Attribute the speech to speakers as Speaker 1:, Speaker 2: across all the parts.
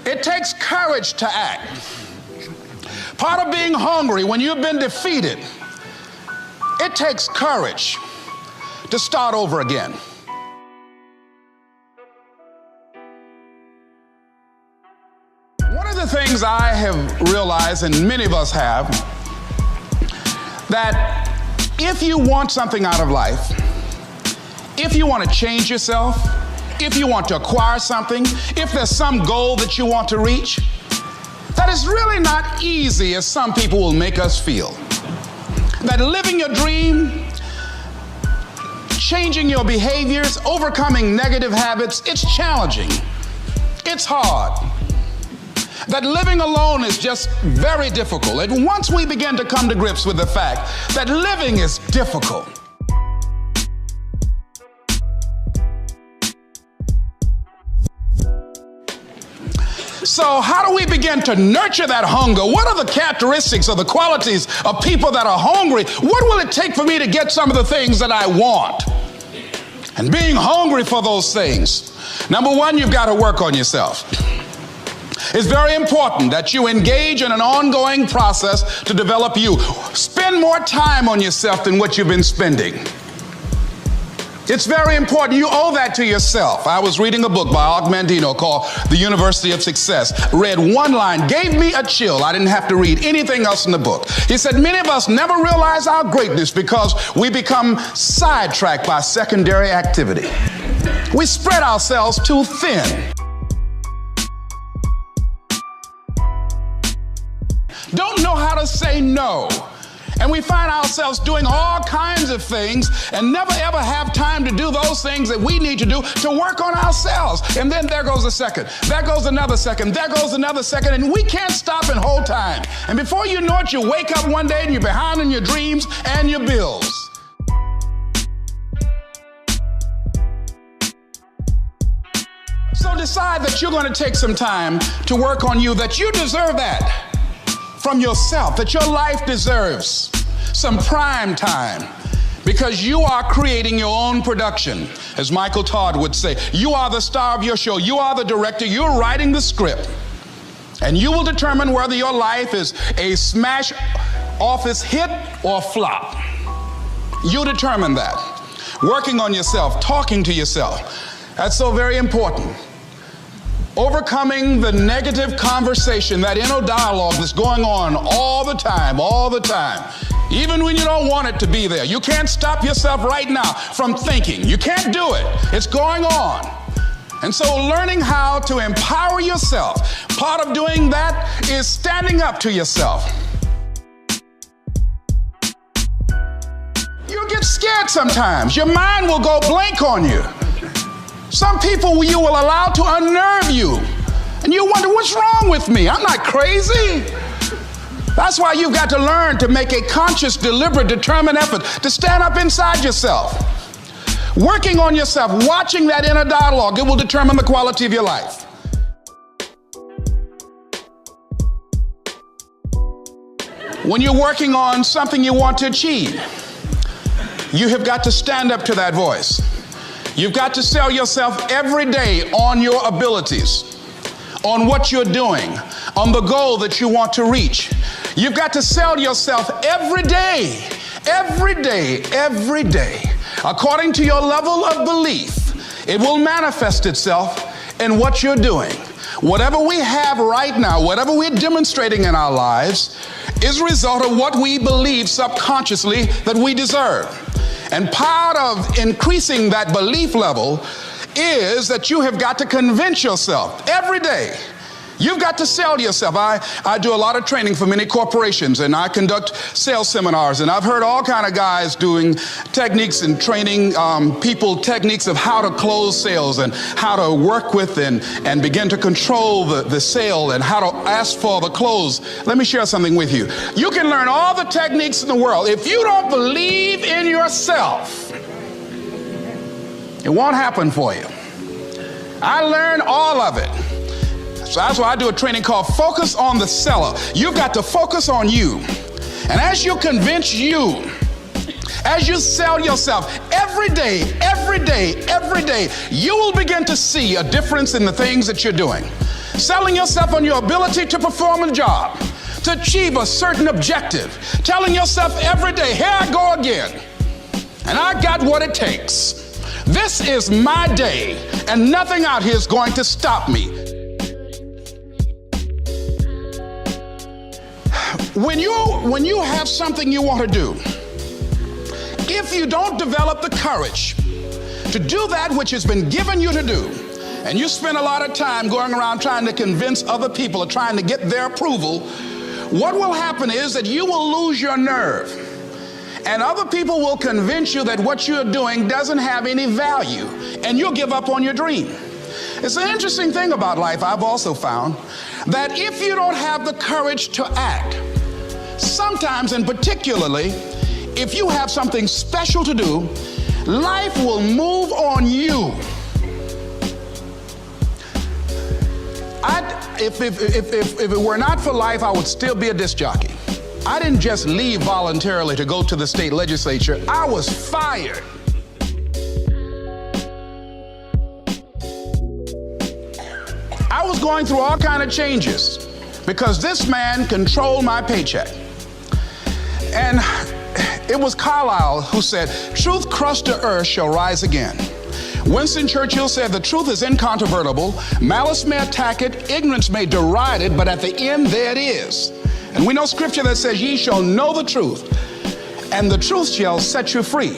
Speaker 1: It takes courage to act. Part of being hungry when you've been defeated, it takes courage to start over again. One of the things I have realized, and many of us have, that if you want something out of life, if you want to change yourself, if you want to acquire something, if there's some goal that you want to reach, that is really not easy as some people will make us feel. That living your dream, changing your behaviors, overcoming negative habits, it's challenging. It's hard. That living alone is just very difficult. And once we begin to come to grips with the fact that living is difficult, so how do we begin to nurture that hunger? What are the characteristics or the qualities of people that are hungry? What will it take for me to get some of the things that I want? And being hungry for those things, number one, you've got to work on yourself. It's very important that you engage in an ongoing process to develop you. Spend more time on yourself than what you've been spending. It's very important. You owe that to yourself. I was reading a book by Og Mandino called The University of Success. Read one line, gave me a chill. I didn't have to read anything else in the book. He said, many of us never realize our greatness because we become sidetracked by secondary activity. We spread ourselves too thin. Don't know how to say no. And we find ourselves doing all kinds of things and never ever have time to do those things that we need to do to work on ourselves. And then there goes a second. There goes another second. There goes another second. And we can't stop and hold time. And before you know it, you wake up one day and you're behind on your dreams and your bills. So decide that you're going to take some time to work on you, that you deserve that from yourself, that your life deserves some prime time because you are creating your own production. As Michael Todd would say, you are the star of your show. You are the director. You're writing the script. And you will determine whether your life is a smash office hit or flop. You determine that. Working on yourself, talking to yourself. That's so very important. Overcoming the negative conversation, that inner dialogue that's going on all the time, even when you don't want it to be there. You can't stop yourself right now from thinking. You can't do it. It's going on. And so learning how to empower yourself, part of doing that is standing up to yourself. You'll get scared sometimes. Your mind will go blank on you. Some people you will allow to unnerve you. And you wonder, what's wrong with me? I'm not crazy. That's why you've got to learn to make a conscious, deliberate, determined effort to stand up inside yourself. Working on yourself, watching that inner dialogue, it will determine the quality of your life. When you're working on something you want to achieve, you have got to stand up to that voice. You've got to sell yourself every day on your abilities, on what you're doing, on the goal that you want to reach. You've got to sell yourself every day, according to your level of belief. It will manifest itself in what you're doing. Whatever we have right now, whatever we're demonstrating in our lives, is a result of what we believe subconsciously that we deserve. And part of increasing that belief level is that you have got to convince yourself every day. You've got to sell yourself. I do a lot of training for many corporations, and I conduct sales seminars, and I've heard all kind of guys doing techniques and training people techniques of how to close sales and how to work with and begin to control the sale and how to ask for the close. Let me share something with you. You can learn all the techniques in the world. If you don't believe in yourself, it won't happen for you. I learned all of it. So that's why I do a training called Focus on the Seller. You've got to focus on you. And as you convince you, as you sell yourself every day, you will begin to see a difference in the things that you're doing. selling yourself on your ability to perform a job, to achieve a certain objective, telling yourself every day, here I go again, and I got what it takes. This is my day, and nothing out here is going to stop me. When you have something you want to do, if you don't develop the courage to do that which has been given you to do, and you spend a lot of time going around trying to convince other people or trying to get their approval, what will happen is that you will lose your nerve. And other people will convince you that what you're doing doesn't have any value, and you'll give up on your dream. It's an interesting thing about life, I've also found, that if you don't have the courage to act, sometimes and particularly if you have something special to do, life will move on you. If it were not for life, I would still be a disc jockey. I didn't just leave voluntarily to go to the state legislature. I was fired. I was going through all kinds of changes because this man controlled my paycheck. And it was Carlyle who said, truth crushed to earth shall rise again. Winston Churchill said, the truth is incontrovertible. Malice may attack it, ignorance may deride it, but at the end there it is. And we know scripture that says, ye shall know the truth, and the truth shall set you free.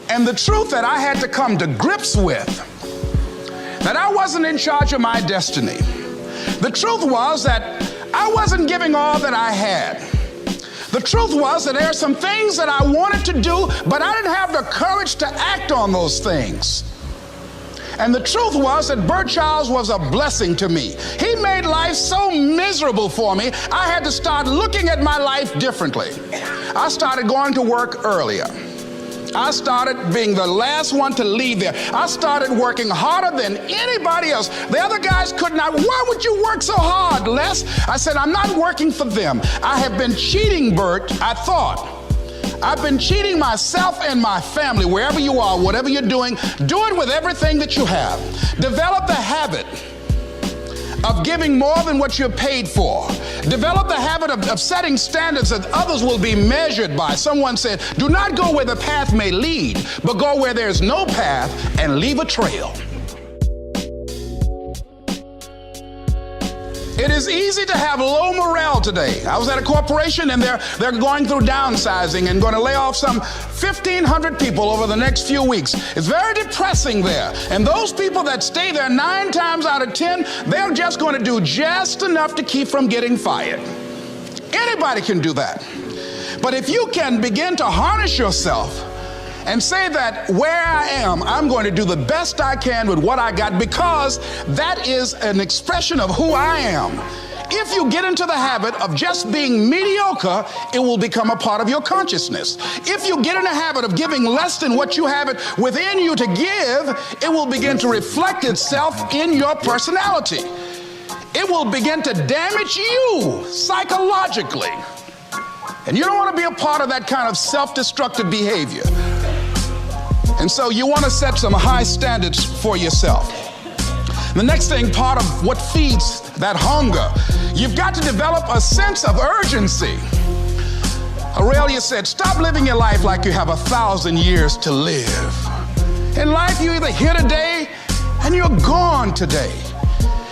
Speaker 1: And the truth that I had to come to grips with, that I wasn't in charge of my destiny. The truth was that I wasn't giving all that I had. The truth was that there are some things that I wanted to do, but I didn't have the courage to act on those things. And the truth was that Bert Childs was a blessing to me. He made life so miserable for me, I had to start looking at my life differently. I started going to work earlier. I started being the last one to leave there. I started working harder than anybody else. The other guys could not. Why would you work so hard, Les? I said, I'm not working for them. I have been cheating, Bert, I thought. I've been cheating myself and my family. Wherever you are, whatever you're doing, do it with everything that you have. Develop the habit of giving more than what you're paid for. Develop the habit of setting standards that others will be measured by. Someone said, do not go where the path may lead, but go where there's no path and leave a trail. It is easy to have low morale today. I was at a corporation and they're going through downsizing and going to lay off some 1,500 people over the next few weeks. It's very depressing there. And those people that stay there 9 times out of 10, they're just going to do just enough to keep from getting fired. Anybody can do that. But if you can begin to harness yourself and say that where I am, I'm going to do the best I can with what I got, because that is an expression of who I am. If you get into the habit of just being mediocre, it will become a part of your consciousness. If you get in the habit of giving less than what you have it within you to give, it will begin to reflect itself in your personality. It will begin to damage you psychologically. And you don't want to be a part of that kind of self-destructive behavior. And so you want to set some high standards for yourself. The next thing, part of what feeds that hunger, you've got to develop a sense of urgency. Aurelia said, stop living your life like you have 1,000 years to live. In life, you're either here today and you're gone today.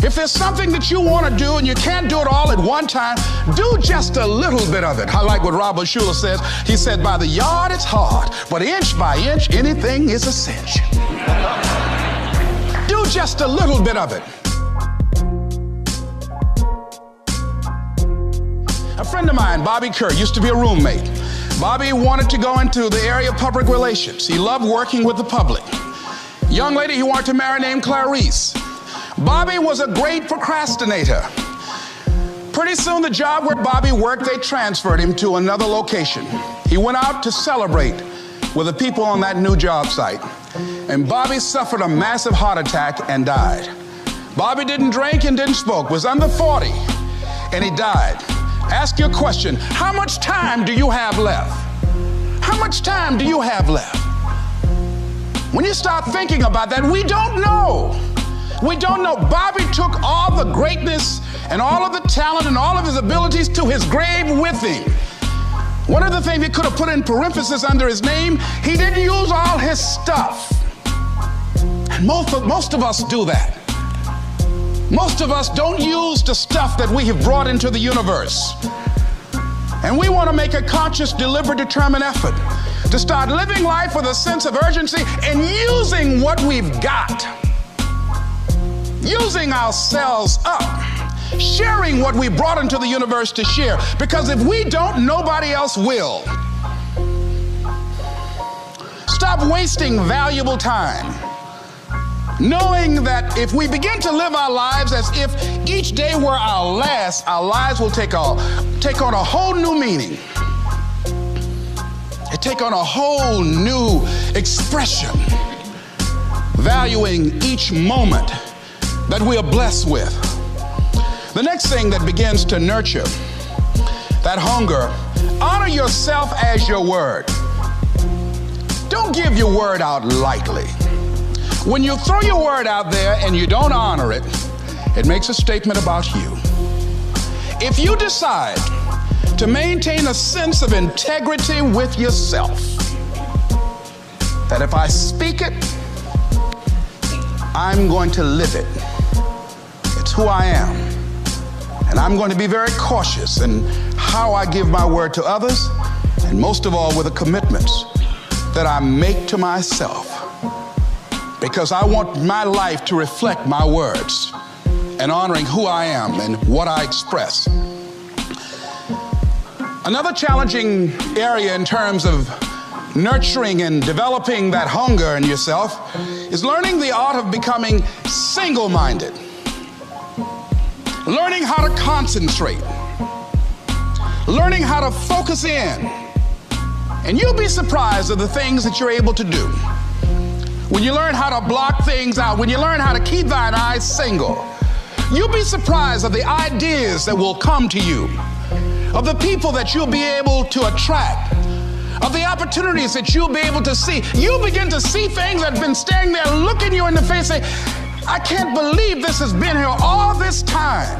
Speaker 1: If there's something that you want to do and you can't do it all at one time, do just a little bit of it. I like what Robert Schuller says. He said, by the yard it's hard, but inch by inch, anything is a cinch. Do just a little bit of it. A friend of mine, Bobby Kerr, used to be a roommate. Bobby wanted to go into the area of public relations. He loved working with the public. Young lady he wanted to marry named Clarice. Bobby was a great procrastinator. Pretty soon the job where Bobby worked, they transferred him to another location. He went out to celebrate with the people on that new job site. And Bobby suffered a massive heart attack and died. Bobby didn't drink and didn't smoke, was under 40, and he died. Ask your question, how much time do you have left? How much time do you have left? When you start thinking about that, we don't know. We don't know. Bobby took all the greatness and all of the talent and all of his abilities to his grave with him. One of the things he could have put in parentheses under his name, he didn't use all his stuff. And most of us do that. Most of us don't use the stuff that we have brought into the universe. And we want to make a conscious, deliberate, determined effort to start living life with a sense of urgency and using what we've got. Using ourselves up. Sharing what we brought into the universe to share. Because if we don't, nobody else will. Stop wasting valuable time, knowing that if we begin to live our lives as if each day were our last, our lives will take on a whole new meaning. It take on a whole new expression, valuing each moment that we are blessed with. The next thing that begins to nurture that hunger, honor yourself as your word. Don't give your word out lightly. When you throw your word out there and you don't honor it, it makes a statement about you. If you decide to maintain a sense of integrity with yourself, that if I speak it, I'm going to live it. It's who I am. And I'm going to be very cautious in how I give my word to others, and most of all with the commitments that I make to myself. Because I want my life to reflect my words and honoring who I am and what I express. Another challenging area in terms of nurturing and developing that hunger in yourself is learning the art of becoming single-minded. Learning how to concentrate. Learning how to focus in. And you'll be surprised at the things that you're able to do. When you learn how to block things out, when you learn how to keep thine eyes single, you'll be surprised at the ideas that will come to you, of the people that you'll be able to attract, of the opportunities that you'll be able to see. You'll begin to see things that have been standing there looking you in the face, saying, I can't believe this has been here all this time.